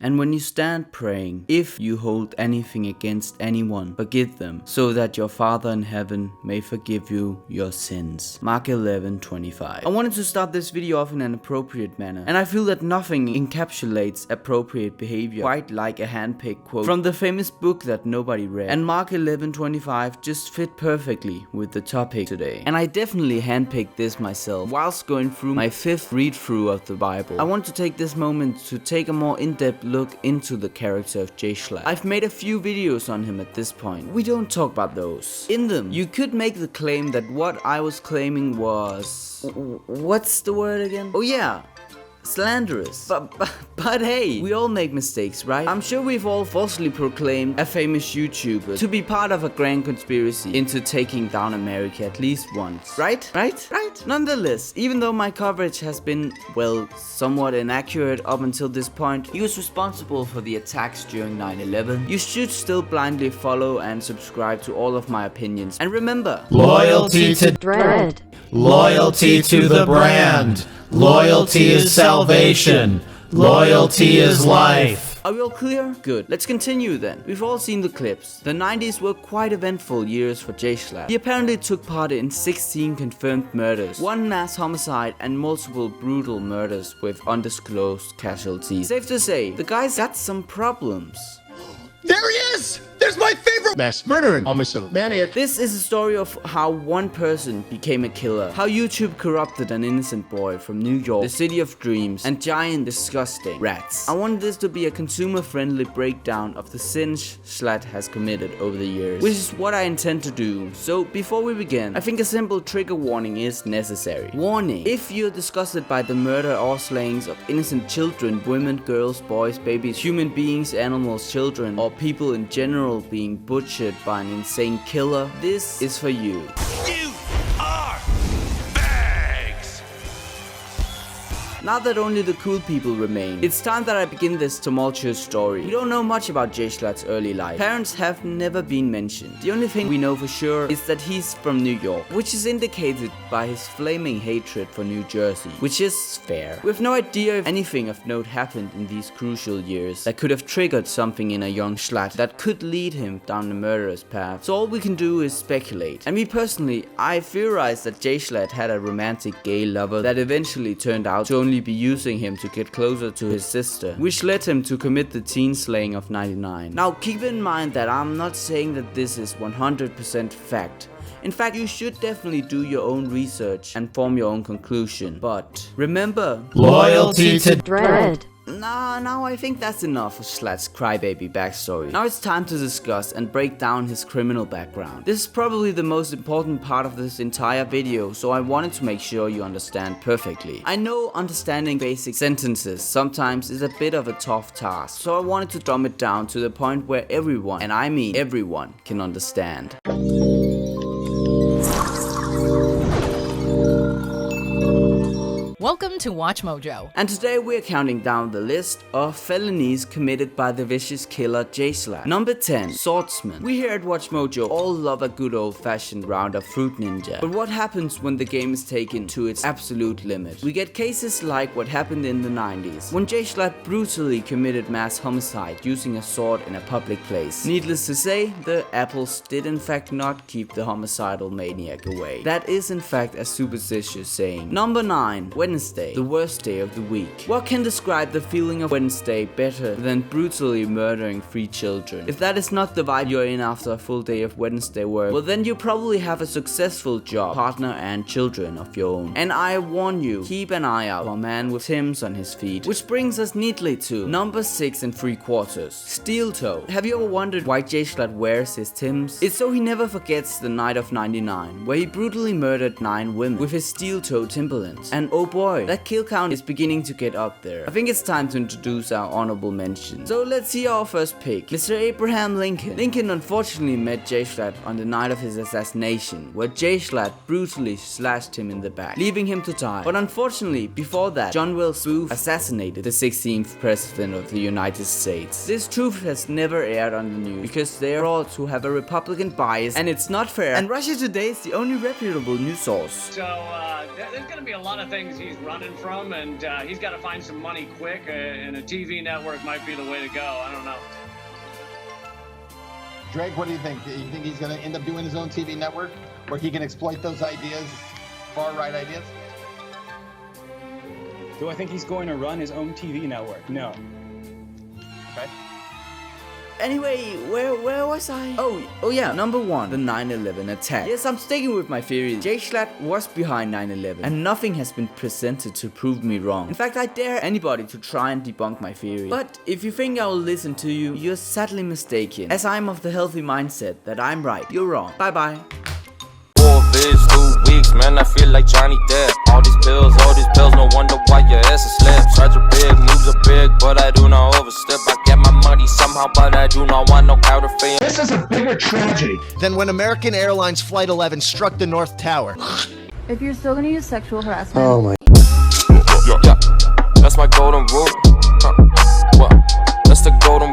And when you stand praying, if you hold anything against anyone, forgive them, so that your Father in heaven may forgive you your sins. Mark 11:25. I wanted to start this video off in an appropriate manner, and I feel that nothing encapsulates appropriate behavior quite like a handpicked quote from the famous book that nobody read. And Mark 11:25 just fit perfectly with the topic today. And I definitely handpicked this myself whilst going through my 5th read through of the Bible. I want to take this moment to take a more in-depth look into the character of Jschlatt. I've made a few videos on him at this point. We don't talk about those. In them, you could make the claim that what I was claiming was... what's the word again? Oh yeah, slanderous. But hey, we all make mistakes, right? I'm sure we've all falsely proclaimed a famous YouTuber to be part of a grand conspiracy into taking down America at least once. Right? Nonetheless, even though my coverage has been, well, somewhat inaccurate up until this point, he was responsible for the attacks during 9/11. You should still blindly follow and subscribe to all of my opinions. And remember, loyalty to Dread. Loyalty to the brand. Loyalty is salvation. Loyalty is life. Are we all clear? Good. Let's continue then. We've all seen the clips. The 90s were quite eventful years for Jschlatt. He apparently took part in 16 confirmed murders, 1 mass homicide, and multiple brutal murders with undisclosed casualties. Safe to say, the guy's got some problems. There he is! There's my favorite mass murdering homicide. This is a story of how one person became a killer, how YouTube corrupted an innocent boy from New York, the city of dreams, and giant disgusting rats. I wanted this to be a consumer-friendly breakdown of the sins Schlatt has committed over the years, which is what I intend to do. So before we begin, I think a simple trigger warning is necessary. Warning: if you're disgusted by the murder or slayings of innocent children, women, girls, boys, babies, human beings, animals, children, or people in general being butchered by an insane killer, this is for you. You are bags! Now that only the cool people remain, it's time that I begin this tumultuous story. We don't know much about Jschlatt's early life. Parents have never been mentioned. The only thing we know for sure is that he's from New York, which is indicated by his flaming hatred for New Jersey, which is fair. We have no idea if anything of note happened in these crucial years that could have triggered something in a young Schlatt that could lead him down the murderous path. So all we can do is speculate. And me personally, I theorize that Jschlatt had a romantic gay lover that eventually turned out to only be using him to get closer to his sister, which led him to commit the teen slaying of 99. Now keep in mind that I'm not saying that this is 100% fact. In fact, you should definitely do your own research and form your own conclusion. But remember, loyalty to Dread. Now I think that's enough of Schlatt's crybaby backstory. Now it's time to discuss and break down his criminal background. This is probably the most important part of this entire video, so I wanted to make sure you understand perfectly. I know understanding basic sentences sometimes is a bit of a tough task, so I wanted to dumb it down to the point where everyone, and I mean everyone, can understand. Welcome to Watch Mojo. And today we're counting down the list of felonies committed by the vicious killer Jschlatt. Number 10, Swordsman. We here at Watch Mojo all love a good old-fashioned round of Fruit Ninja. But what happens when the game is taken to its absolute limit? We get cases like what happened in the 90s, when Jschlatt brutally committed mass homicide using a sword in a public place. Needless to say, the apples did in fact not keep the homicidal maniac away. That is in fact a superstitious saying. Number 9, Wednesday, the worst day of the week. What can describe the feeling of Wednesday better than brutally murdering 3 children? If that is not the vibe you're in after a full day of Wednesday work, well then you probably have a successful job, partner and children of your own. And I warn you, keep an eye out for a man with Timbs on his feet. Which brings us neatly to number 6 3/4, steel toe. Have you ever wondered why Jschlatt wears his Timbs? It's so he never forgets the night of 99, where he brutally murdered 9 women with his steel toe Timberlands. And oh boy, that kill count is beginning to get up there. I think it's time to introduce our honorable mentions. So let's see our first pick, Mr. Abraham Lincoln. Lincoln unfortunately met Jschlatt on the night of his assassination, where Jschlatt brutally slashed him in the back, leaving him to die. But unfortunately, before that, John Wilkes Booth assassinated the 16th president of the United States. This truth has never aired on the news because they are all to have a Republican bias, and it's not fair. And Russia Today is the only reputable news source. So there's gonna be a lot of things you he's running from, and he's got to find some money quick, and a TV network might be the way to go. I don't know. Drake, what do you think? Do you think he's going to end up doing his own TV network where he can exploit those ideas, far-right ideas? Do I think he's going to run his own TV network? No. Okay. Anyway, where was I? Oh yeah, number 1, the 9/11 attack. Yes, I'm sticking with my theory. Jschlatt was behind 9/11, and nothing has been presented to prove me wrong. In fact, I dare anybody to try and debunk my theory. But if you think I will listen to you, you're sadly mistaken, as I'm of the healthy mindset that I'm right, you're wrong. Bye bye. 4 vids, 2 weeks, man, I feel like Johnny Depp. All these pills, no wonder why your ass is slapped. Try to big, moves are big, but I do not overstep. I get my money somehow, but I do not want no counterfeit. This is a bigger tragedy than when American Airlines Flight 11 struck the North Tower. If you're still gonna use sexual harassment... Oh my... Yeah, that's my golden rule. What? That's the golden